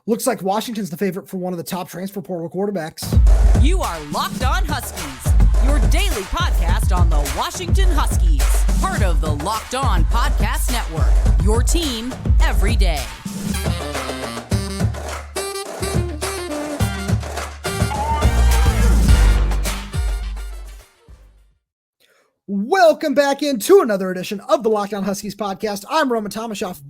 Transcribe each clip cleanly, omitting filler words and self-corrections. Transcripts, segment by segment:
Looks like Washington's the favorite for one of the top transfer portal quarterbacks. You are Locked On Huskies, your daily podcast on the Washington Huskies. Part of the Locked On Podcast Network, your team every day. Welcome back into another edition of the Locked On Huskies podcast. I'm Roman Tomashoff.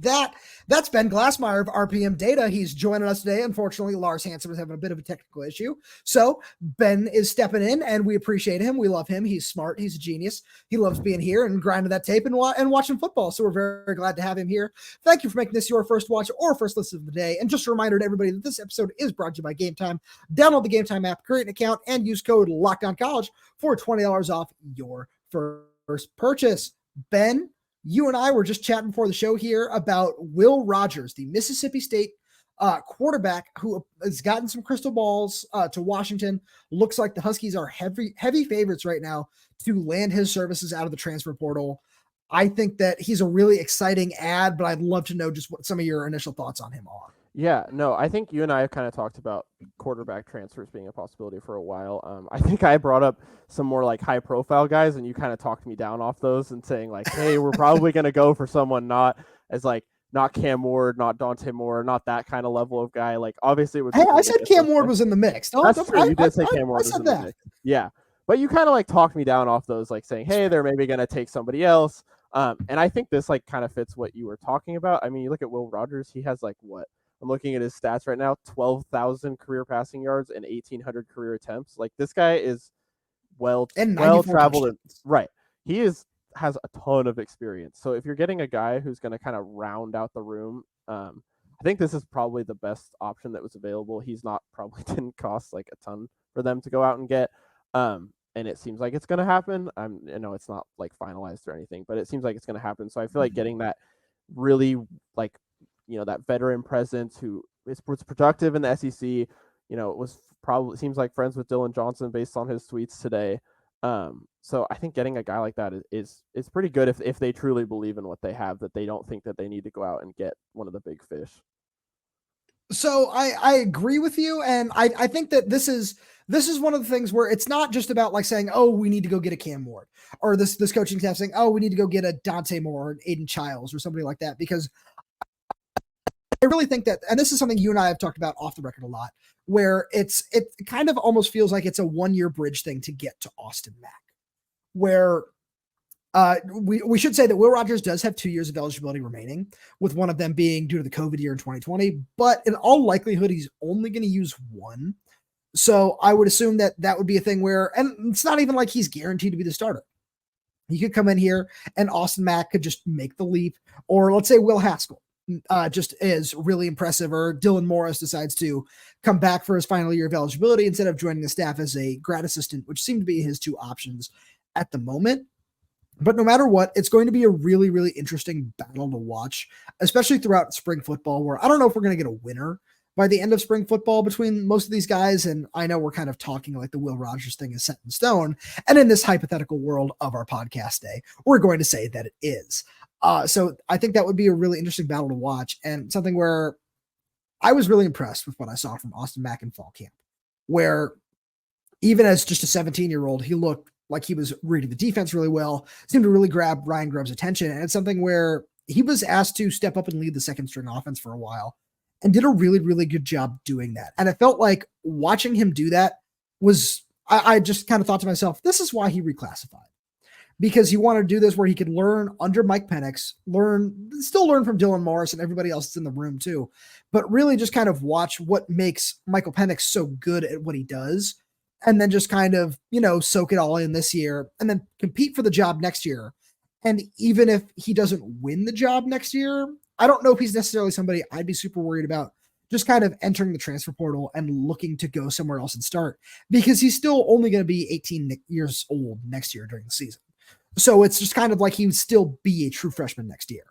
That's Ben Glassmire of RPM Data. He's joining us today. Unfortunately, Lars Hansen was having a bit of a technical issue. So Ben is stepping in, and we appreciate him. We love him. He's smart. He's a genius. He loves being here and grinding that tape and watching football. So we're very, very glad to have him here. Thank you for making this your first watch or first listen of the day. And just a reminder to everybody that this episode is brought to you by Game Time. Download the Game Time app, create an account, and use code LOCKEDONCollege for $20 off your first purchase. Ben, you and I were just chatting before the show here about Will Rogers, the Mississippi State quarterback who has gotten some crystal balls to Washington. Looks like the Huskies are heavy favorites right now to land his services out of the transfer portal. I think that he's a really exciting ad, but I'd love to know just what some of your initial thoughts on him are. Yeah, no, I think you and I have kind of talked about quarterback transfers being a possibility for a while. I think I brought up some more like high profile guys, and you kind of talked me down off those and saying like, hey, we're probably going to go for someone not Cam Ward, not Dante Moore, not that kind of level of guy. Like obviously it was. Hey, I said Cam Ward was in the mix. That's true. You did say Cam Ward was in the mix. Yeah, but you kind of like talked me down off those, like saying, hey, they're maybe going to take somebody else. And I think this like kind of fits what you were talking about. I mean, you look at Will Rogers, he has like what? I'm looking at his stats right now, 12,000 career passing yards and 1,800 career attempts. Like this guy is well traveled. Right. He has a ton of experience. So if you're getting a guy who's going to kind of round out the room, I think this is probably the best option that was available. He's not probably didn't cost like a ton for them to go out and get. And it seems like it's going to happen. It's not like finalized or anything, but it seems like it's going to happen. So I feel like getting that really like, that veteran presence who is productive in the SEC, was probably seems like friends with Dylan Johnson based on his tweets today. So I think getting a guy like that is pretty good if they truly believe in what they have, that they don't think that they need to go out and get one of the big fish. So I agree with you. And I think that this is one of the things where it's not just about like saying, oh, we need to go get a Cam Ward, or this coaching staff saying, oh, we need to go get a Dante Moore or an Aiden Childs or somebody like that, because I really think that, and this is something you and I have talked about off the record a lot, where it kind of almost feels like it's a 1-year bridge thing to get to Austin Mack, where we should say that Will Rogers does have 2 years of eligibility remaining, with one of them being due to the COVID year in 2020, but in all likelihood, he's only going to use one. So I would assume that would be a thing where, and it's not even like he's guaranteed to be the starter. He could come in here and Austin Mack could just make the leap, or let's say Will Haskell just is really impressive, or Dylan Morris decides to come back for his final year of eligibility instead of joining the staff as a grad assistant, which seem to be his two options at the moment. But no matter what, it's going to be a really, really interesting battle to watch, especially throughout spring football, where I don't know if we're going to get a winner by the end of spring football between most of these guys. And I know we're kind of talking like the Will Rogers thing is set in stone. And in this hypothetical world of our podcast day, we're going to say that it is. So I think that would be a really interesting battle to watch, and something where I was really impressed with what I saw from Austin Mack in fall camp, where even as just a 17-year-old, he looked like he was reading the defense really well, seemed to really grab Ryan Grubb's attention. And it's something where he was asked to step up and lead the second string offense for a while and did a really, really good job doing that. And I felt like watching him do that was, I just kind of thought to myself, this is why he reclassified. Because he wanted to do this where he could learn under Mike Penix, still learn from Dylan Morris and everybody else that's in the room too, but really just kind of watch what makes Michael Penix so good at what he does, and then just kind of, soak it all in this year and then compete for the job next year. And even if he doesn't win the job next year, I don't know if he's necessarily somebody I'd be super worried about just kind of entering the transfer portal and looking to go somewhere else and start, because he's still only going to be 18 years old next year during the season. So it's just kind of like he would still be a true freshman next year.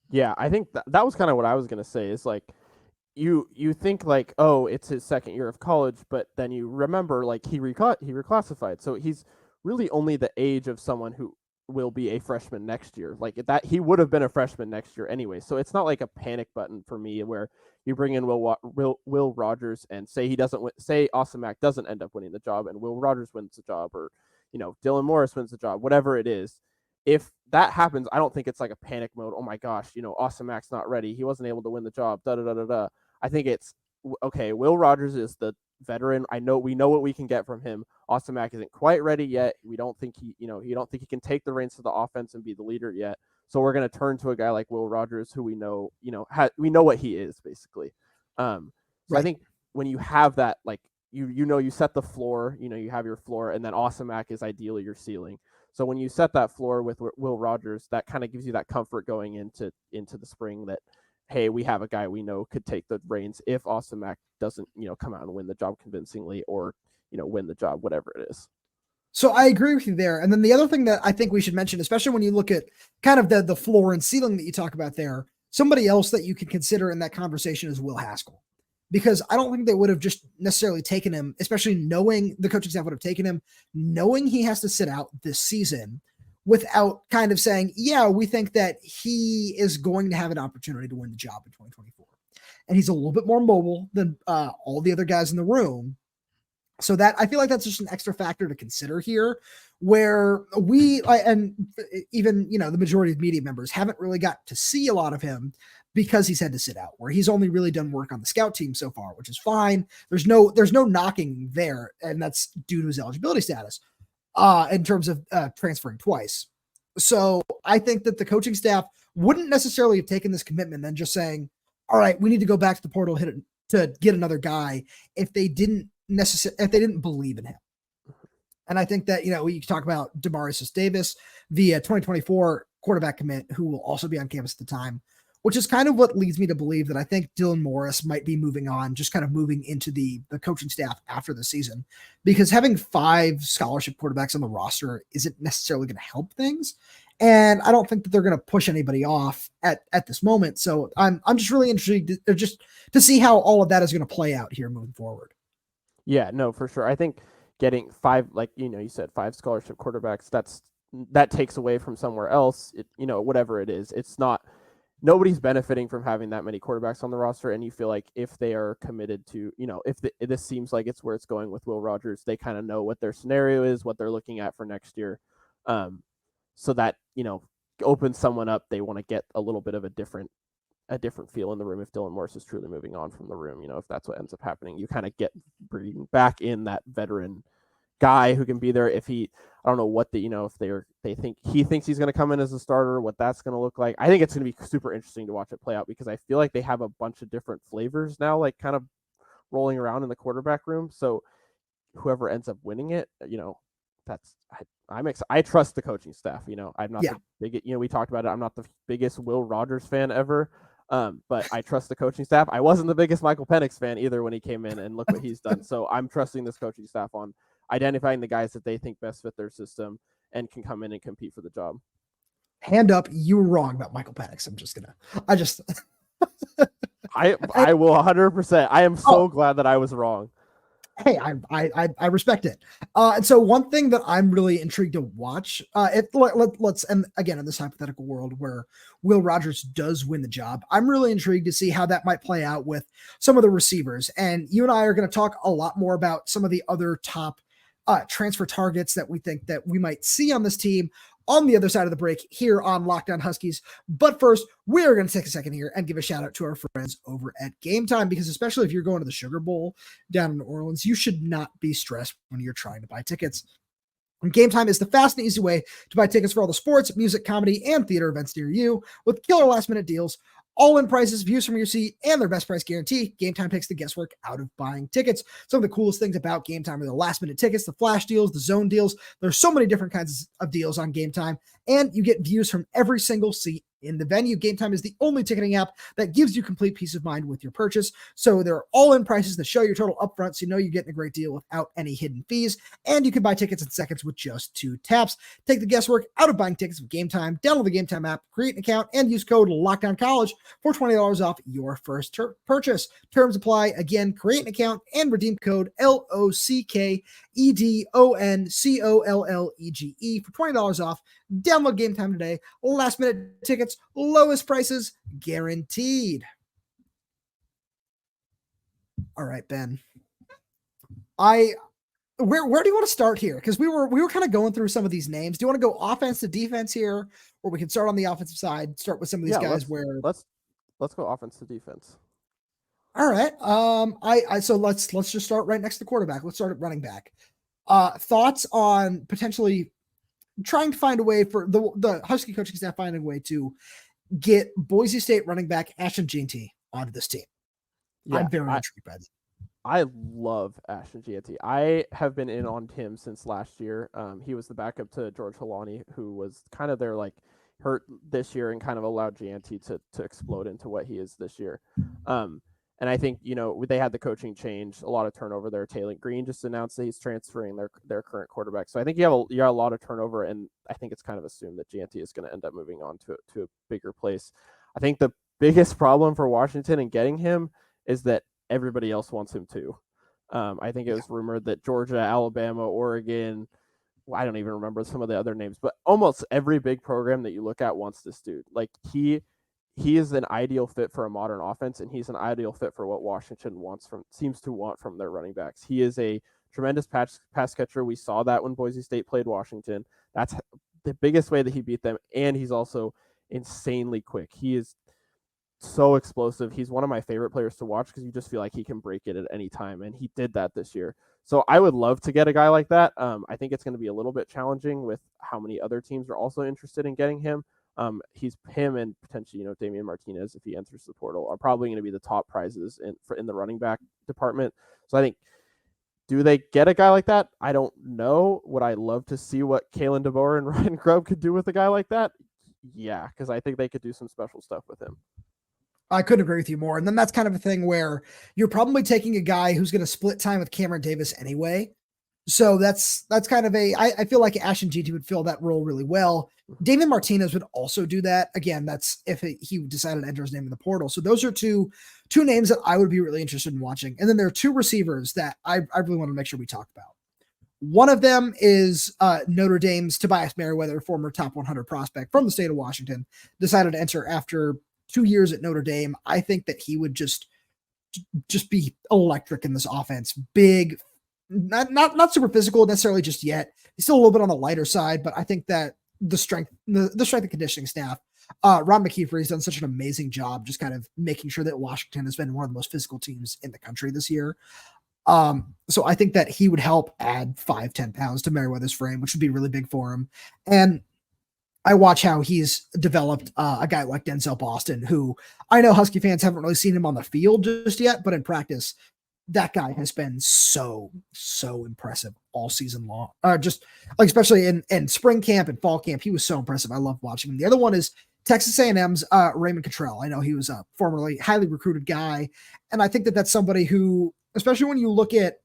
Yeah, I think that was kind of what I was going to say, is like, you think like, oh, it's his second year of college, but then you remember like he reclassified. So he's really only the age of someone who will be a freshman next year. Like that, he would have been a freshman next year anyway. So it's not like a panic button for me where you bring in Will Rogers and say he doesn't win, say Austin Mack doesn't end up winning the job and Will Rogers wins the job, or Dylan Morris wins the job, whatever it is. If that happens, I don't think it's like a panic mode. Oh my gosh, Austin Mack's not ready. He wasn't able to win the job. Da da da da da. I think it's okay. Will Rogers is the veteran. We know what we can get from him. Austin Mack isn't quite ready yet. We don't think he think he can take the reins to the offense and be the leader yet. So we're going to turn to a guy like Will Rogers, who we know what he is basically. So I think when you have that, like you set the floor, you have your floor, and then Austin Mack is ideally your ceiling. So when you set that floor with Will Rogers, that kind of gives you that comfort going into the spring that, hey, we have a guy we know could take the reins if Austin Mack doesn't, come out and win the job convincingly or, win the job, whatever it is. So I agree with you there. And then the other thing that I think we should mention, especially when you look at kind of the floor and ceiling that you talk about there, somebody else that you could consider in that conversation is Will Haskell. Because I don't think they would have just necessarily taken him, especially knowing the coaching staff would have taken him, knowing he has to sit out this season without kind of saying, yeah, we think that he is going to have an opportunity to win the job in 2024. And he's a little bit more mobile than all the other guys in the room. So that I feel like that's just an extra factor to consider here, where and even, the majority of media members haven't really got to see a lot of him because he's had to sit out, where he's only really done work on the scout team so far, which is fine. There's no knocking there. And that's due to his eligibility status in terms of transferring twice. So I think that the coaching staff wouldn't necessarily have taken this commitment and just saying, all right, we need to go back to the portal to get another guy if they didn't believe in him. And I think that, we talk about Demarius Davis, the 2024 quarterback commit, who will also be on campus at the time, which is kind of what leads me to believe that I think Dylan Morris might be moving on, just kind of moving into the coaching staff after the season, because having 5 scholarship quarterbacks on the roster isn't necessarily going to help things. And I don't think that they're going to push anybody off at this moment. So I'm just really interested to see how all of that is going to play out here moving forward. Yeah, no, for sure. I think getting 5, like, you said, 5 scholarship quarterbacks, that takes away from somewhere else, whatever it is. It's not, nobody's benefiting from having that many quarterbacks on the roster. And you feel like if they are committed to, if this seems like it's where it's going with Will Rogers, they kind of know what their scenario is, what they're looking at for next year. So that, opens someone up. They want to get a little bit of a different feel in the room if Dylan Morris is truly moving on from the room. If that's what ends up happening, you kind of get bringing back in that veteran guy who can be there. If I don't know what if they think he thinks he's going to come in as a starter, what that's going to look like. I think it's going to be super interesting to watch it play out, because I feel like they have a bunch of different flavors now, like kind of rolling around in the quarterback room. So whoever ends up winning it, I trust the coaching staff. I'm not the biggest, we talked about it. I'm not the biggest Will Rogers fan ever. But I trust the coaching staff. I wasn't the biggest Michael Penix fan either when he came in, and look what he's done. So I'm trusting this coaching staff on identifying the guys that they think best fit their system and can come in and compete for the job. Hand up, you were wrong about Michael Penix. I will 100%. I am so glad that I was wrong. Hey, I respect it. And so one thing that I'm really intrigued to watch, let's, and again, in this hypothetical world where Will Rogers does win the job, I'm really intrigued to see how that might play out with some of the receivers. And you and I are going to talk a lot more about some of the other top transfer targets that we think that we might see on this team on the other side of the break here on Locked On Huskies. But first, we are going to take a second here and give a shout out to our friends over at Game Time, because especially if you're going to the Sugar Bowl down in New Orleans, you should not be stressed when you're trying to buy tickets. And Game Time is the fast and easy way to buy tickets for all the sports, music, comedy, and theater events near you, with killer last-minute deals, all-in prices, views from your seat, and their best price guarantee. Game Time takes the guesswork out of buying tickets. Some of the coolest things about Game Time are the last-minute tickets, the flash deals, the zone deals. There's so many different kinds of deals on Game Time, and you get views from every single seat in the venue. Game Time is the only ticketing app that gives you complete peace of mind with your purchase. So there are all-in prices that show your total upfront, so you know you're getting a great deal without any hidden fees. And you can buy tickets in seconds with just 2 taps. Take the guesswork out of buying tickets with Game Time. Download the Game Time app, create an account, and use code LOCKDOWNCollege for $20 off your first purchase. Terms apply. Again, create an account and redeem code LOCKEDONCOLLEGE for $20 off. Download Game Time today. Last minute tickets, lowest prices guaranteed. All right, Ben. Where do you want to start here? Because we were kind of going through some of these names. Do you want to go offense to defense here, or we can start on the offensive side? Start with some of these guys. Let's go offense to defense. All right. So let's just start right next to the quarterback. Let's start at running back. Thoughts on potentially trying to find a way for the Husky coaching staff finding a way to get Boise State running back Ashton Jeanty onto this team. Yeah, I'm very intrigued by this. I love Ashton Jeanty. I have been in on him since last year. He was the backup to George Halani, who was kind of their hurt this year and kind of allowed Jeanty to explode into what he is this year. And I think, they had the coaching change, a lot of turnover there. Taylor Green just announced that he's transferring their current quarterback. So I think you have a lot of turnover, and I think it's kind of assumed that Jeanty is going to end up moving on to a bigger place. I think the biggest problem for Washington in getting him is that everybody else wants him too. I think it was rumored that Georgia, Alabama, Oregon, I don't even remember some of the other names, but almost every big program that you look at wants this dude. Like he is an ideal fit for a modern offense, and he's an ideal fit for what Washington seems to want from their running backs. He is a tremendous pass catcher. We saw that when Boise State played Washington. That's the biggest way that he beat them, and he's also insanely quick. He is so explosive. He's one of my favorite players to watch because you just feel like he can break it at any time, and he did that this year. So I would love to get a guy like that. I think it's going to be a little bit challenging with how many other teams are also interested in getting him. Him and potentially, Damian Martinez, if he enters the portal, are probably going to be the top prizes in the running back department. So I think, do they get a guy like that? I don't know. Would I love to see what Kalen DeBoer and Ryan Grubb could do with a guy like that? Yeah, because I think they could do some special stuff with him. I couldn't agree with you more. And then that's kind of a thing where you're probably taking a guy who's going to split time with Cameron Davis anyway. So that's kind of I feel like Ashton Jeanty would fill that role really well. David Martinez would also do that. Again, that's if he decided to enter his name in the portal. So those are two names that I would be really interested in watching. And then there are 2 receivers that I really want to make sure we talk about. One of them is Notre Dame's Tobias Merriweather, former top 100 prospect from the state of Washington, decided to enter after 2 years at Notre Dame. I think that he would just be electric in this offense. Big, not super physical necessarily just yet. He's still a little bit on the lighter side, but I think that the strength and conditioning staff, Ron McKeefer, has done such an amazing job just kind of making sure that Washington has been one of the most physical teams in the country this year. So I think that he would help add 5-10 pounds to Merriweather's frame, which would be really big for him. And I watch how he's developed a guy like Denzel Boston, who I know Husky fans haven't really seen him on the field just yet, but in practice, that guy has been so impressive all season long. Just like, especially in spring camp and fall camp, he was so impressive. I love watching him. The other one is Texas A&M's Raymond Cottrell. I know he was a formerly highly recruited guy, and I think that that's somebody who, especially when you look at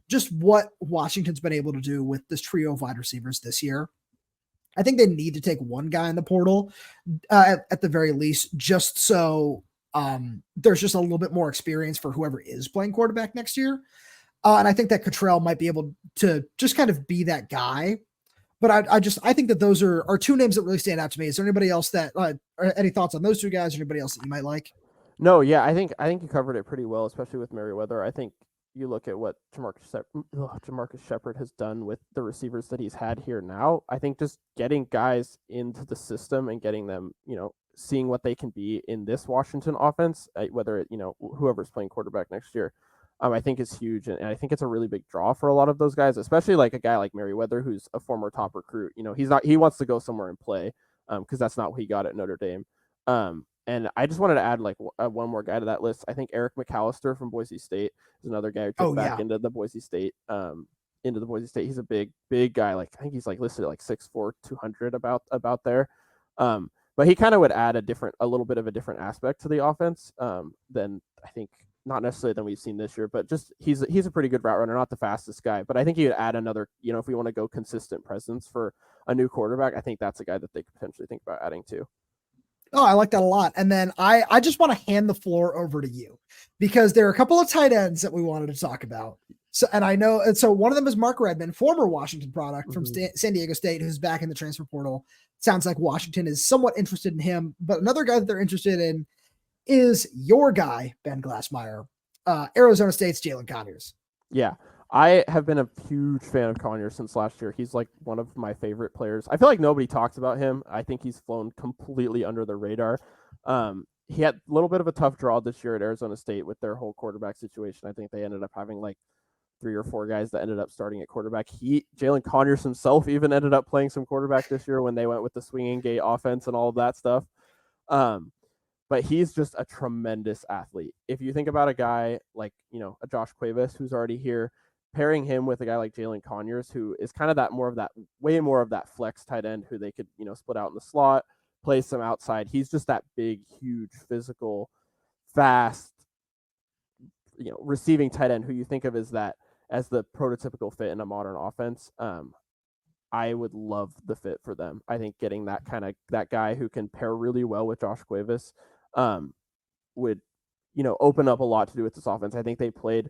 just what Washington's been able to do with this trio of wide receivers this year, I think they need to take one guy in the portal at the very least, just so there's just a little bit more experience for whoever is playing quarterback next year. And I think that Cottrell might be able to just kind of be that guy. But I think that those are 2 names that really stand out to me. Is there anybody else that any thoughts on those 2 guys or anybody else that you might like? No, yeah, I think you covered it pretty well, especially with Merriweather. I think you look at what Jamarcus Shepard has done with the receivers that he's had here now. I think just getting guys into the system and getting them, seeing what they can be in this Washington offense, whether whoever's playing quarterback next year, I think is huge. And I think it's a really big draw for a lot of those guys, especially like a guy like Merriweather, who's a former top recruit. He wants to go somewhere and play because that's not what he got at Notre Dame. And I just wanted to add one more guy to that list. I think Eric McAllister from Boise State is another guy who took back into the Boise State. He's a big guy. I think he's listed at 6'4", 200 about there. but he kind of would add a little bit of a different aspect to the offense than I think, not necessarily than we've seen this year, but just he's a pretty good route runner, not the fastest guy, but I think he would add another, if we want to go consistent presence for a new quarterback, I think that's a guy that they could potentially think about adding to. Oh, I like that a lot. And then I just want to hand the floor over to you because there are a couple of tight ends that we wanted to talk about. So, and I know, and so one of them is Mark Redmond, former Washington product from San Diego State, who's back in the transfer portal. Sounds like Washington is somewhat interested in him, but another guy that they're interested in is your guy, Ben Glassmire, Arizona State's Jalen Conyers. Yeah, I have been a huge fan of Conyers since last year. He's like one of my favorite players. I feel like nobody talks about him. I think he's flown completely under the radar. He had a little bit of a tough draw this year at Arizona State with their whole quarterback situation. I think they ended up having like 3 or 4 guys that ended up starting at quarterback. Jalen Conyers himself even ended up playing some quarterback this year when they went with the swinging gate offense and all of that stuff. But he's just a tremendous athlete. If you think about a guy like, a Josh Cuevas who's already here, pairing him with a guy like Jalen Conyers, who is kind of way more of that flex tight end who they could, split out in the slot, play some outside. He's just that big, huge, physical, fast, receiving tight end who you think of as the prototypical fit in a modern offense. I would love the fit for them. I think getting that guy who can pair really well with Josh Cuevas would, open up a lot to do with this offense. I think they played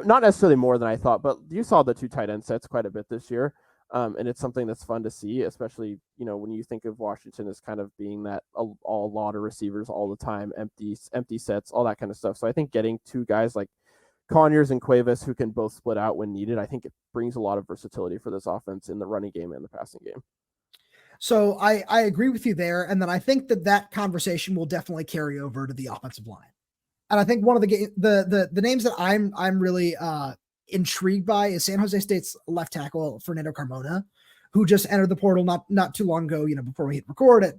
not necessarily more than I thought, but you saw the 2 tight end sets quite a bit this year. And it's something that's fun to see, especially, when you think of Washington as kind of being that a lot of receivers all the time, empty sets, all that kind of stuff. So I think getting 2 guys like Conyers and Cuevas who can both split out when needed, I think it brings a lot of versatility for this offense in the running game and the passing game. So I agree with you there. And then I think that conversation will definitely carry over to the offensive line. And I think one of the names that I'm really intrigued by is San Jose State's left tackle, Fernando Carmona, who just entered the portal not too long ago, before we hit record at,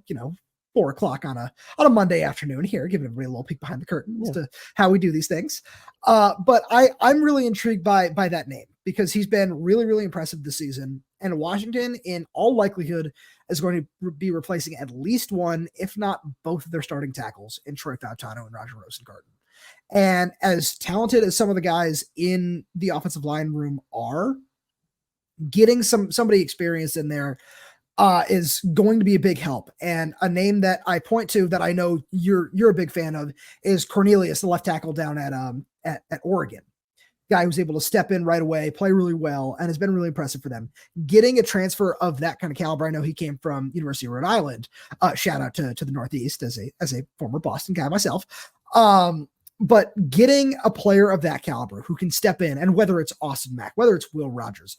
4:00 on a Monday afternoon here, giving everybody a little peek behind the curtain as to how we do these things. But I'm really intrigued by that name because he's been really, really impressive this season. And Washington, in all likelihood, is going to be replacing at least one, if not both of their starting tackles in Troy Fautano and Roger Rosengarten. And as talented as some of the guys in the offensive line room are, getting somebody experienced in there is going to be a big help. And a name that I point to that I know you're a big fan of is Cornelius, the left tackle down at Oregon. Guy who's able to step in right away, play really well, and has been really impressive for them. Getting a transfer of that kind of caliber, I know he came from University of Rhode Island. Shout out to the Northeast as a former Boston guy myself. But getting a player of that caliber who can step in, and whether it's Austin Mack, whether it's Will Rogers,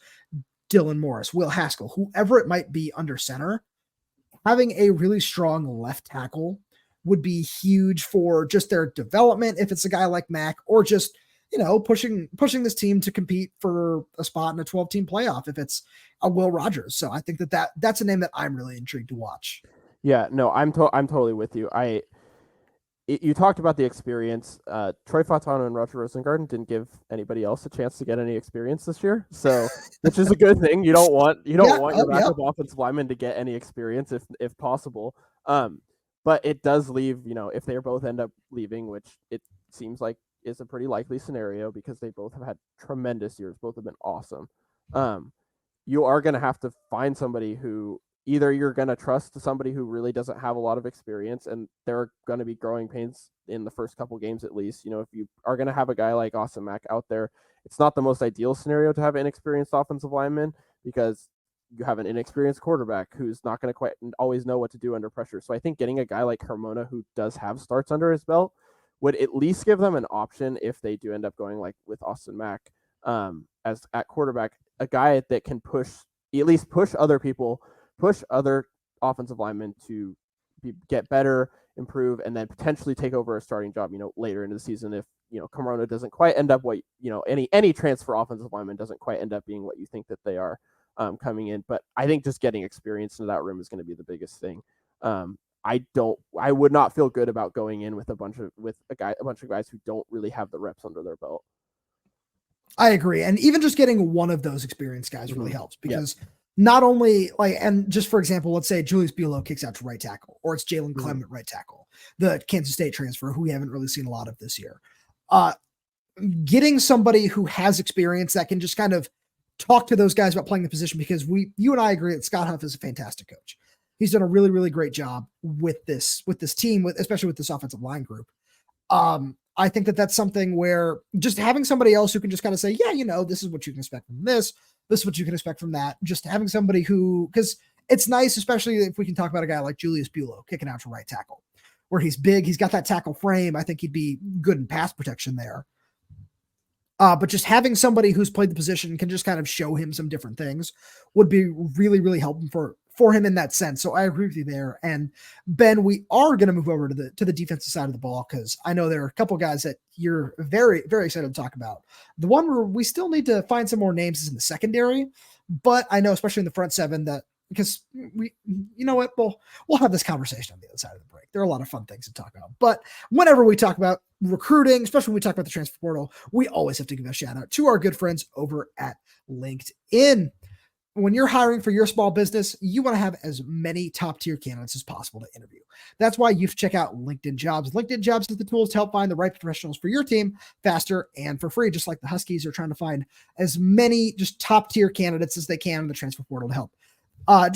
Dylan Morris, Will Haskell, whoever it might be under center, having a really strong left tackle would be huge for just their development. If it's a guy like Mack, or just, pushing this team to compete for a spot in a 12-team playoff, if it's a Will Rogers. So I think that's a name that I'm really intrigued to watch. Yeah, no, I'm totally with you. You talked about the experience. Troy Fautano and Roger Rosengarten didn't give anybody else a chance to get any experience this year, so which is a good thing. You don't want your backup offensive lineman to get any experience if possible. But it does leave, if they both end up leaving, which it seems like is a pretty likely scenario because they both have had tremendous years. Both have been awesome. You are going to have to find somebody who either you're going to trust somebody who really doesn't have a lot of experience, and there are going to be growing pains in the first couple games at least. If you are going to have a guy like Austin Mack out there, it's not the most ideal scenario to have an inexperienced offensive lineman because you have an inexperienced quarterback who's not going to quite always know what to do under pressure. So I think getting a guy like Carmona who does have starts under his belt would at least give them an option if they do end up going like with Austin Mack as at quarterback, a guy that can push other offensive linemen to get better, improve, and then potentially take over a starting job, later in the season if, Carmona doesn't quite end up what, any transfer offensive lineman doesn't quite end up being what you think that they are coming in. But I think just getting experience into that room is going to be the biggest thing. I would not feel good about going in with a bunch of guys who don't really have the reps under their belt. I agree. And even just getting one of those experienced guys really helps because not only like, and just for example, let's say Julius Buelow kicks out to right tackle, or it's Jalen Clement right tackle, the Kansas State transfer, who we haven't really seen a lot of this year. Getting somebody who has experience that can just kind of talk to those guys about playing the position, because you and I agree that Scott Huff is a fantastic coach. He's done a really, really great job with this team, especially with this offensive line group. I think that that's something where just having somebody else who can just kind of say, yeah, this is what you can expect from this is what you can expect from that. Just having somebody because it's nice, especially if we can talk about a guy like Julius Buelow kicking out to right tackle, where he's big, he's got that tackle frame. I think he'd be good in pass protection there. But just having somebody who's played the position can just kind of show him some different things would be really, really helpful for him in that sense. So I agree with you there. And Ben, we are going to move over to the defensive side of the ball, because I know there are a couple guys that you're very, very excited to talk about. The one where we still need to find some more names is in the secondary, but I know especially in the front seven that, because we'll have this conversation on the other side of the break. There are a lot of fun things to talk about, but whenever we talk about recruiting, especially when we talk about the transfer portal, we always have to give a shout out to our good friends over at LinkedIn. When you're hiring for your small business, you want to have as many top tier candidates as possible to interview. That's why you check out LinkedIn Jobs. LinkedIn Jobs is the tools to help find the right professionals for your team faster and for free, just like the Huskies are trying to find as many just top tier candidates as they can in the transfer portal to help. Get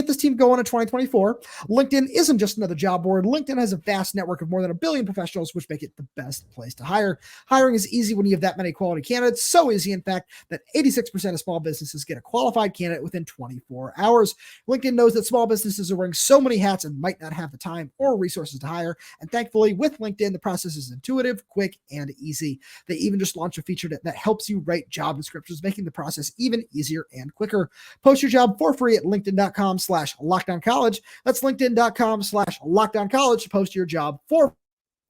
this team going in 2024. LinkedIn isn't just another job board. LinkedIn has a vast network of more than 1 billion professionals, which make it the best place to hire. Hiring is easy when you have that many quality candidates. So easy, in fact, that 86% of small businesses get a qualified candidate within 24 hours. LinkedIn knows that small businesses are wearing so many hats and might not have the time or resources to hire. And thankfully, with LinkedIn, the process is intuitive, quick, and easy. They even just launched a feature that helps you write job descriptions, making the process even easier and quicker. Post your job for free at linkedin.com/LockedOnCollege. That's linkedin.com/LockedOnCollege to post your job for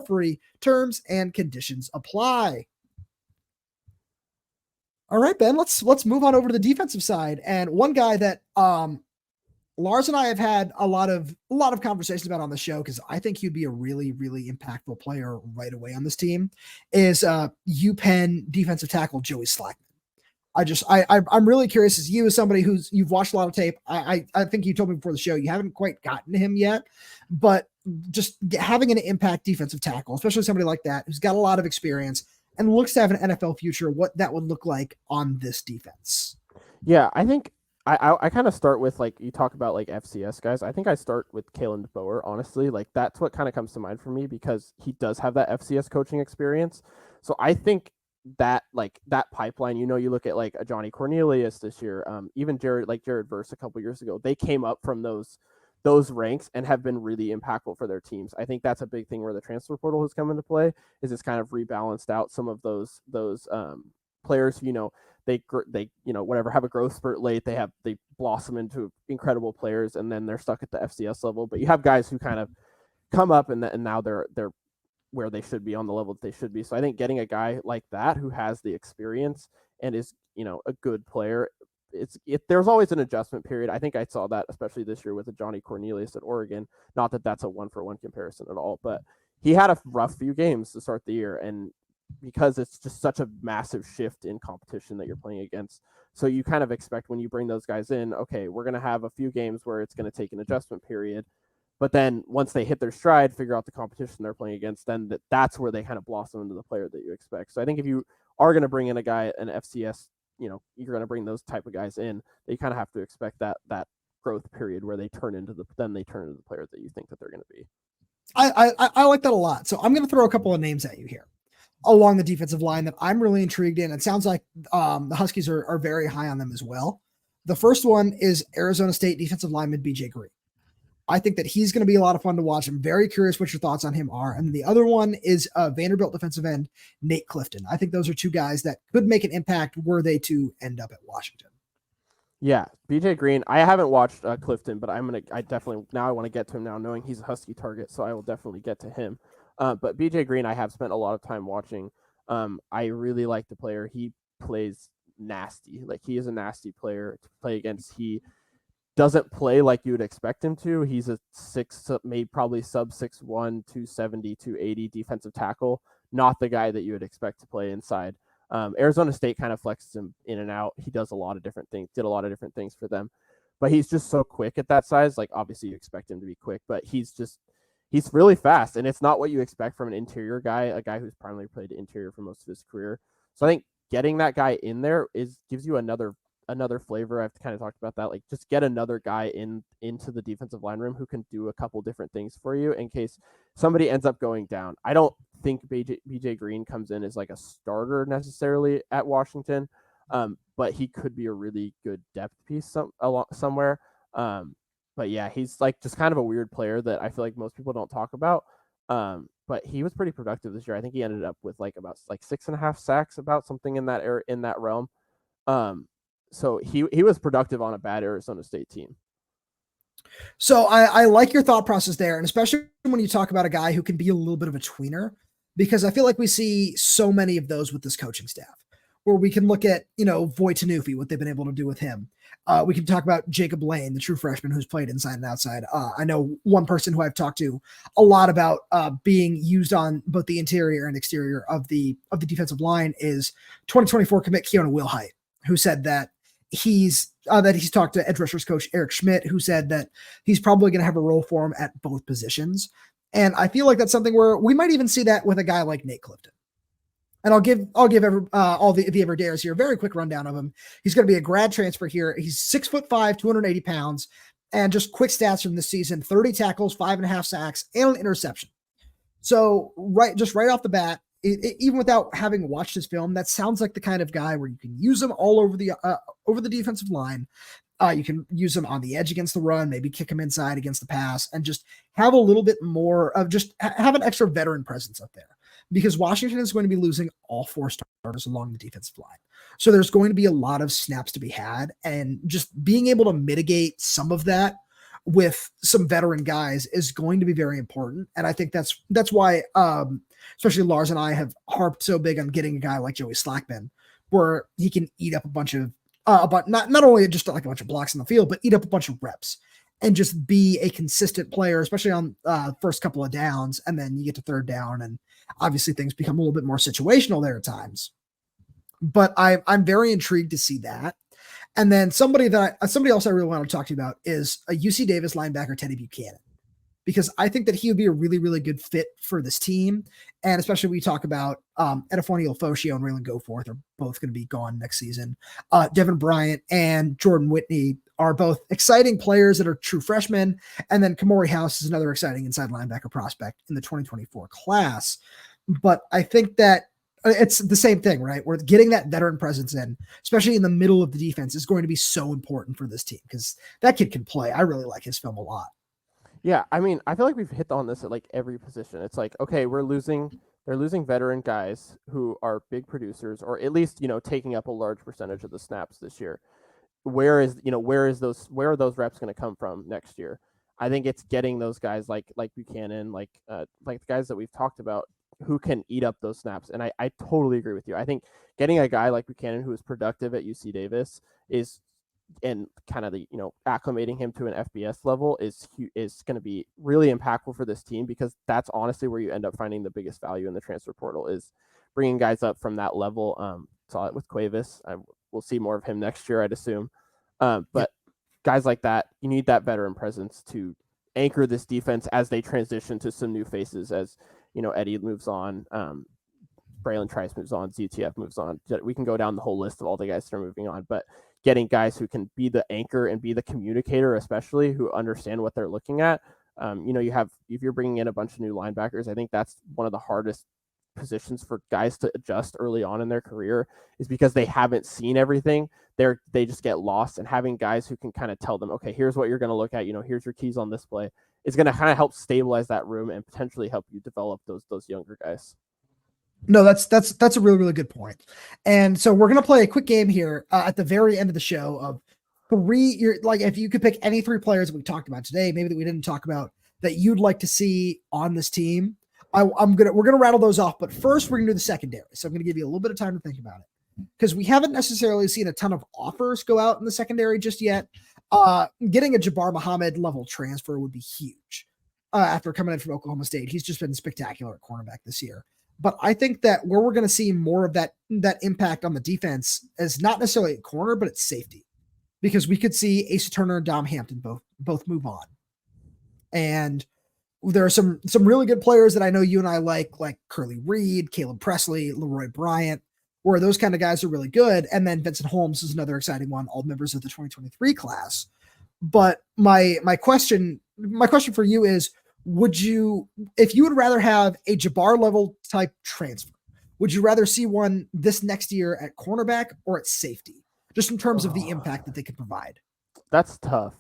free. Terms and conditions apply. All right, Ben, let's move on over to the defensive side. And one guy that Lars and I have had a lot of conversations about on the show, because I think he'd be a really, really impactful player right away on this team, is UPenn defensive tackle Joey Slackman. I'm really curious, as you, as somebody you've watched a lot of tape. I think you told me before the show you haven't quite gotten to him yet, but just having an impact defensive tackle, especially somebody like that who's got a lot of experience and looks to have an NFL future, what that would look like on this defense. Yeah, I think I kind of start with, like, you talk about like FCS guys. I think I start with Kalen DeBoer, honestly. Like, that's what kind of comes to mind for me, because he does have that FCS coaching experience. So I think that, like, that pipeline, you look at like a Johnny Cornelius this year, even Jared Verse a couple years ago, they came up from those ranks and have been really impactful for their teams. I think that's a big thing where the transfer portal has come into play, is it's kind of rebalanced out some of those players who, they whatever, have a growth spurt late, they blossom into incredible players, and then they're stuck at the FCS level. But you have guys who kind of come up and now they're where they should be, on the level that they should be. So I think getting a guy like that who has the experience and is, a good player, there's always an adjustment period. I think I saw that especially this year with a Johnny Cornelius at Oregon. Not that that's a 1-for-1 comparison at all, but he had a rough few games to start the year, and because it's just such a massive shift in competition that you're playing against. So you kind of expect when you bring those guys in, okay, we're going to have a few games where it's going to take an adjustment period. But then once they hit their stride, figure out the competition they're playing against, then that's where they kind of blossom into the player that you expect. So I think if you are going to bring in a guy, an FCS, you're going to bring those type of guys in, they kind of have to expect that growth period where they turn into the player that you think that they're going to be. I like that a lot. So I'm going to throw a couple of names at you here along the defensive line that I'm really intrigued in. It sounds like the Huskies are very high on them as well. The first one is Arizona State defensive lineman BJ Green. I think that he's going to be a lot of fun to watch. I'm very curious what your thoughts on him are. And the other one is Vanderbilt defensive end Nate Clifton. I think those are two guys that could make an impact were they to end up at Washington. Yeah, BJ Green. I haven't watched Clifton, but I definitely now I want to get to him now, knowing he's a Husky target, so I will definitely get to him. But BJ Green, I have spent a lot of time watching. I really like the player. He plays nasty. Like, he is a nasty player to play against. He doesn't play like you would expect him to. He's a probably sub 6'1", 270, 280 defensive tackle. Not the guy that you would expect to play inside. Arizona State kind of flexes him in and out. He does a lot of different things, did a lot of different things for them, but he's just so quick at that size. Like obviously you expect him to be quick, but he's really fast, and it's not what you expect from an interior guy, a guy who's primarily played interior for most of his career. So I think getting that guy in there gives you another flavor. I've kind of talked about that. Like just get another guy into the defensive line room who can do a couple different things for you in case somebody ends up going down. I don't think BJ Green comes in as like a starter necessarily at Washington, but he could be a really good depth piece somewhere. But yeah, he's like just kind of a weird player that I feel like most people don't talk about. But he was pretty productive this year. I think he ended up with about 6.5 sacks, about something in that realm. So he was productive on a bad Arizona State team. So I like your thought process there, and especially when you talk about a guy who can be a little bit of a tweener, because I feel like we see so many of those with this coaching staff, where we can look at, Voit Tanufi, what they've been able to do with him. We can talk about Jacob Lane, the true freshman who's played inside and outside. I know one person who I've talked to a lot about being used on both the interior and exterior of the defensive line is 2024 commit Keona Wilhite, who said that he's talked to edge rushers coach Eric Schmidt, who said that he's probably going to have a role for him at both positions. And I feel like that's something where we might even see that with a guy like Nate Clifton. And I'll give all the everydayers here a very quick rundown of him. He's going to be a grad transfer here. He's 6'5", 280 pounds, and just quick stats from this season: 30 tackles, 5.5 sacks, and an interception. So right off the bat, even without having watched his film, that sounds like the kind of guy where you can use him all over the defensive line. You can use him on the edge against the run, maybe kick him inside against the pass, and just have a little bit more of just have an extra veteran presence up there. Because Washington is going to be losing all 4 starters along the defensive line. So there's going to be a lot of snaps to be had, and just being able to mitigate some of that with some veteran guys is going to be very important. And I think that's why, especially Lars and I have harped so big on getting a guy like Joey Slackman, where he can eat up a bunch of, not only just like a bunch of blocks in the field, but eat up a bunch of reps and just be a consistent player, especially on first couple of downs. And then you get to third down, and obviously things become a little bit more situational there at times. But I'm very intrigued to see that. And then somebody else I really want to talk to you about is a UC Davis linebacker, Teddy Buchanan, because I think that he would be a really, really good fit for this team. And especially we talk about Edefuan Ulofoshio and Raylan Goforth are both going to be gone next season. Devin Bryant and Jordan Whitney are both exciting players that are true freshmen. And then Kamori House is another exciting inside linebacker prospect in the 2024 class. But I think that it's the same thing, right? We're getting that veteran presence in, especially in the middle of the defense, is going to be so important for this team because that kid can play. I really like his film a lot. Yeah, I mean, I feel like we've hit on this at like every position. It's like, okay, they're losing veteran guys who are big producers, or at least, taking up a large percentage of the snaps this year. Where are those reps going to come from next year? I think it's getting those guys like Buchanan, like the guys that we've talked about, who can eat up those snaps. And I totally agree with you. I think getting a guy like Buchanan who is productive at UC Davis and kind of acclimating him to an FBS level is going to be really impactful for this team, because that's honestly where you end up finding the biggest value in the transfer portal, is bringing guys up from that level. Saw it with Cuevas. We'll see more of him next year, I'd assume. But guys like that, you need that veteran presence to anchor this defense as they transition to some new faces, as Eddie moves on, Bralen Trice moves on, ZTF moves on. We can go down the whole list of all the guys that are moving on, but getting guys who can be the anchor and be the communicator, especially, who understand what they're looking at. If you're bringing in a bunch of new linebackers, I think that's one of the hardest positions for guys to adjust early on in their career, is because they haven't seen everything. They just get lost, and having guys who can kind of tell them, okay, here's what you're going to look at, here's your keys on this play, is going to kind of help stabilize that room and potentially help you develop those younger guys. No, that's a really, really good point. And so we're going to play a quick game here at the very end of the show of if you could pick any 3 players that we talked about today, maybe that we didn't talk about, that you'd like to see on this team. We're going to rattle those off, but first we're going to do the secondary. So I'm going to give you a little bit of time to think about it, because we haven't necessarily seen a ton of offers go out in the secondary just yet. Getting a Jabbar Muhammad level transfer would be huge. After coming in from Oklahoma State, he's just been spectacular at cornerback this year. But I think that where we're going to see more of that impact on the defense is not necessarily at corner, but it's safety, because we could see Asa Turner and Dom Hampton both move on. And there are some really good players that I know you and I like Curly Reed, Caleb Presley, Leroy Bryant, where those kind of guys are really good. And then Vincent Holmes is another exciting one, all members of the 2023 class. But my question for you is, if you would rather have a Jabbar level type transfer, would you rather see one this next year at cornerback or at safety, just in terms of the impact that they could provide? That's tough.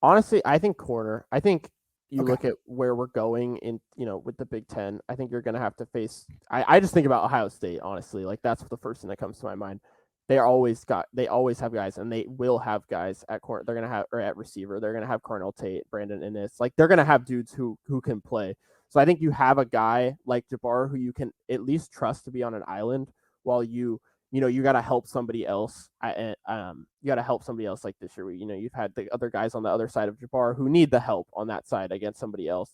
Honestly, I think corner. I think you look at where we're going in, with the Big Ten. I think you're going to have to face. I just think about Ohio State. Honestly, like that's the first thing that comes to my mind. They always have guys, and they will have guys at corner. They're going to have, or at receiver. They're going to have Cornell Tate, Brandon Innes. Like they're going to have dudes who can play. So I think you have a guy like Jabbar who you can at least trust to be on an island while you got to help somebody else. You got to help somebody else like this year. You've had the other guys on the other side of Jabbar who need the help on that side against somebody else.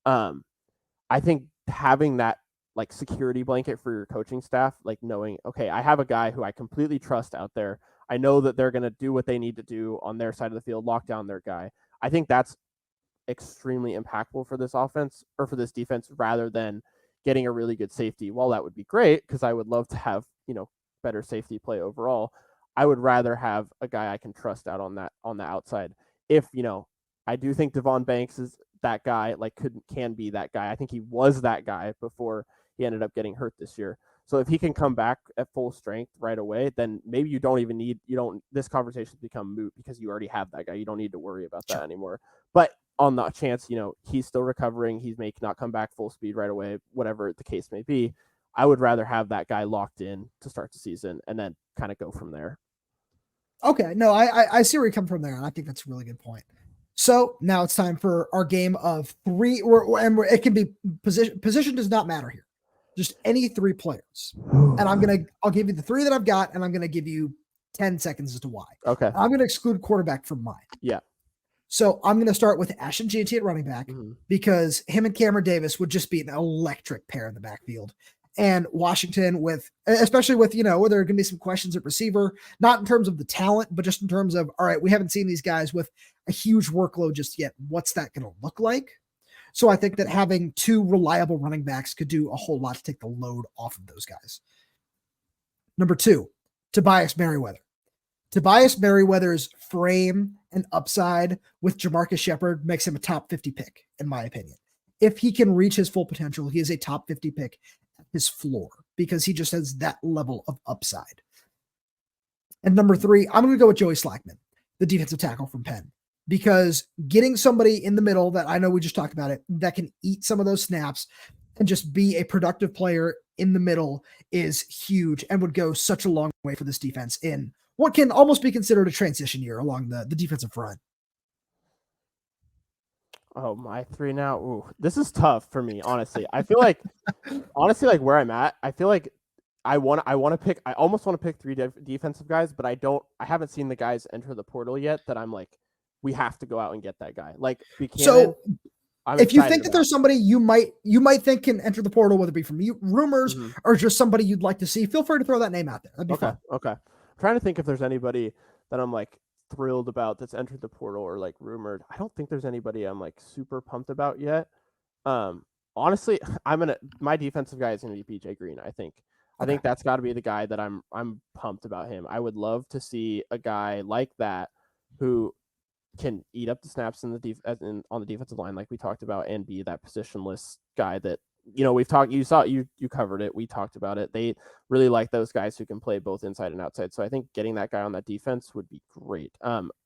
I think having that like security blanket for your coaching staff, like knowing, okay, I have a guy who I completely trust out there. I know that they're going to do what they need to do on their side of the field, lock down their guy. I think that's extremely impactful for this offense or for this defense rather than getting a really good safety. While that would be great, because I would love to have, better safety play overall, I would rather have a guy I can trust out on the outside. If, I do think Devon Banks is that guy, like can be that guy. I think he was that guy before he ended up getting hurt this year. So if he can come back at full strength right away, then maybe this conversation become moot because you already have that guy. You don't need to worry about that anymore. But on the chance, he's still recovering, he may not come back full speed right away, whatever the case may be, I would rather have that guy locked in to start the season and then kind of go from there. Okay. No, I see where you come from there. And I think that's a really good point. So now it's time for our game of three, and it can be position does not matter here. Just any three players. And I'll give you the three that I've got, and I'm going to give you 10 seconds as to why. Okay. I'm going to exclude quarterback from mine. Yeah. So I'm going to start with Ashton Jeanty at running back because him and Cameron Davis would just be an electric pair in the backfield. And Washington especially with, where there are going to be some questions at receiver, not in terms of the talent, but just in terms of, all right, we haven't seen these guys with a huge workload just yet. What's that going to look like? So I think that having two reliable running backs could do a whole lot to take the load off of those guys. Number 2, Tobias Merriweather. Tobias Merriweather's frame and upside with Jamarcus Shepard makes him a top 50 pick, in my opinion. If he can reach his full potential, he is a top 50 pick at his floor because he just has that level of upside. And number 3, I'm going to go with Joey Slackman, the defensive tackle from Penn, because getting somebody in the middle that I know we just talked about it, that can eat some of those snaps and just be a productive player in the middle is huge and would go such a long way for this defense in what can almost be considered a transition year along the defensive front. Oh, my 3 now. Ooh, this is tough for me, honestly. I feel like, where I'm at, I feel like I almost want to pick 3 defensive guys, but I haven't seen the guys enter the portal yet that I'm like, we have to go out and get that guy. Like Buchanan. So if you think that there's somebody you might think can enter the portal, whether it be from rumors or just somebody you'd like to see, feel free to throw that name out there. That'd be fun. Okay. I'm trying to think if there's anybody that I'm like thrilled about that's entered the portal or like rumored. I don't think there's anybody I'm like super pumped about yet. Honestly, my defensive guy is gonna be PJ Green. I think that's got to be the guy that I'm pumped about him. I would love to see a guy like that who can eat up the snaps on the defensive line, like we talked about, and be that positionless guy that we've talked. You covered it. We talked about it. They really like those guys who can play both inside and outside. So I think getting that guy on that defense would be great.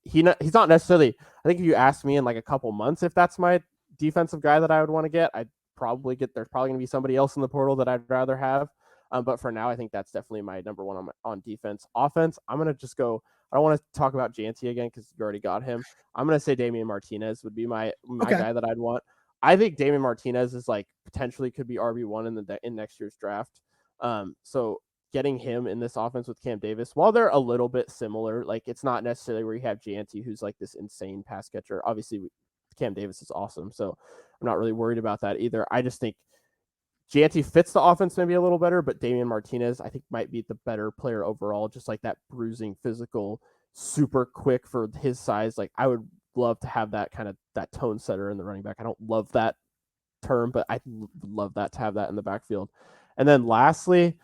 He's not necessarily. I think if you ask me in like a couple months if that's my defensive guy that I would want to get, I'd probably get. There's probably going to be somebody else in the portal that I'd rather have. But for now, I think that's definitely my number one on defense. Offense, I'm going to just go. I don't want to talk about Janty again because you already got him. I'm going to say Damian Martinez would be my guy that I'd want. I think Damian Martinez is like potentially could be RB1 in next year's draft. So getting him in this offense with Cam Davis, while they're a little bit similar, like it's not necessarily where you have Janty, who's like this insane pass catcher. Obviously, Cam Davis is awesome, so I'm not really worried about that either. I just think Gianti fits the offense maybe a little better, but Damian Martinez, I think, might be the better player overall. Just like that bruising, physical, super quick for his size. Like, I would love to have that kind of that tone setter in the running back. I don't love that term, but I love that to have that in the backfield. And then lastly,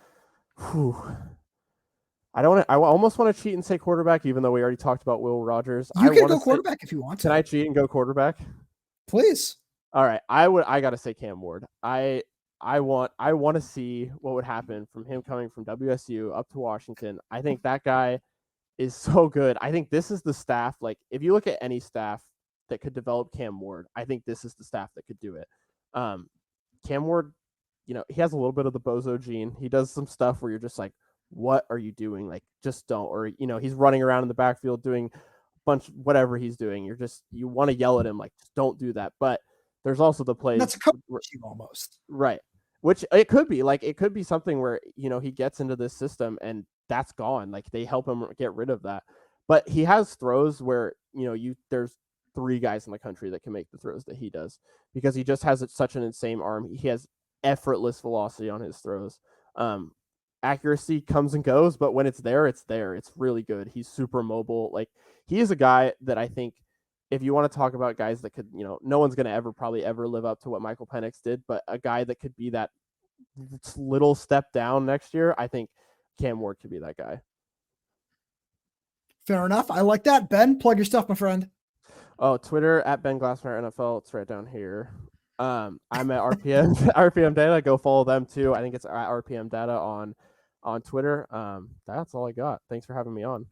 I almost want to cheat and say quarterback, even though we already talked about Will Rogers. You can go quarterback if you want to. Can I cheat and go quarterback? Please. All right. I got to say Cam Ward. I want to see what would happen from him coming from WSU up to Washington. I think that guy is so good. I think this is the staff. Like, if you look at any staff that could develop Cam Ward, I think this is the staff that could do it. Cam Ward, he has a little bit of the bozo gene. He does some stuff where you're just like, what are you doing? Like, just don't. Or, he's running around in the backfield doing a bunch, whatever he's doing. You want to yell at him, like, just don't do that. But there's also the plays. That's a coach almost. Right. Which it could be. Like, it could be something where, he gets into this system and that's gone. Like, they help him get rid of that. But he has throws where, there's 3 guys in the country that can make the throws that he does, because he just has such an insane arm. He has effortless velocity on his throws. Accuracy comes and goes, but when it's there, it's there. It's really good. He's super mobile. Like, he is a guy that I think, if you want to talk about guys that could, no one's going to probably ever live up to what Michael Penix did, but a guy that could be that little step down next year, I think Cam Ward could be that guy. Fair enough. I like that. Ben, plug your stuff, my friend. Oh, Twitter at Ben Glassmire NFL. It's right down here. I'm at RPM Data. Go follow them too. I think it's at RPM Data on Twitter. That's all I got. Thanks for having me on.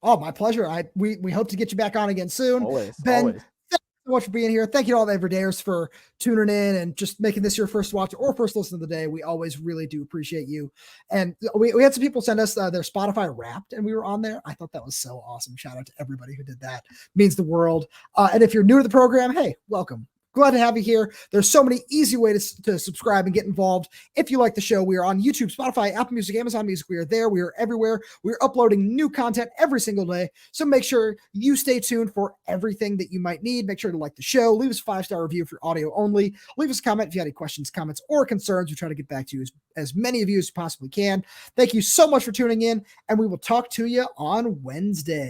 Oh, my pleasure. We hope to get you back on again soon. Always. Thank you so much for being here. Thank you to all the everydayers for tuning in and just making this your first watch or first listen of the day. We always really do appreciate you. And we had some people send us their Spotify Wrapped, and we were on there. I thought that was so awesome. Shout out to everybody who did that. Means the world. And if you're new to the program, hey, welcome. Glad to have you here. There's so many easy ways to subscribe and get involved. If you like the show, we are on YouTube, Spotify, Apple Music, Amazon Music. We are there. We are everywhere. We're uploading new content every single day. So make sure you stay tuned for everything that you might need. Make sure to like the show. Leave us a 5-star review for audio only. Leave us a comment if you have any questions, comments, or concerns. We try to get back to you as many of you as possibly can. Thank you so much for tuning in, and we will talk to you on Wednesday.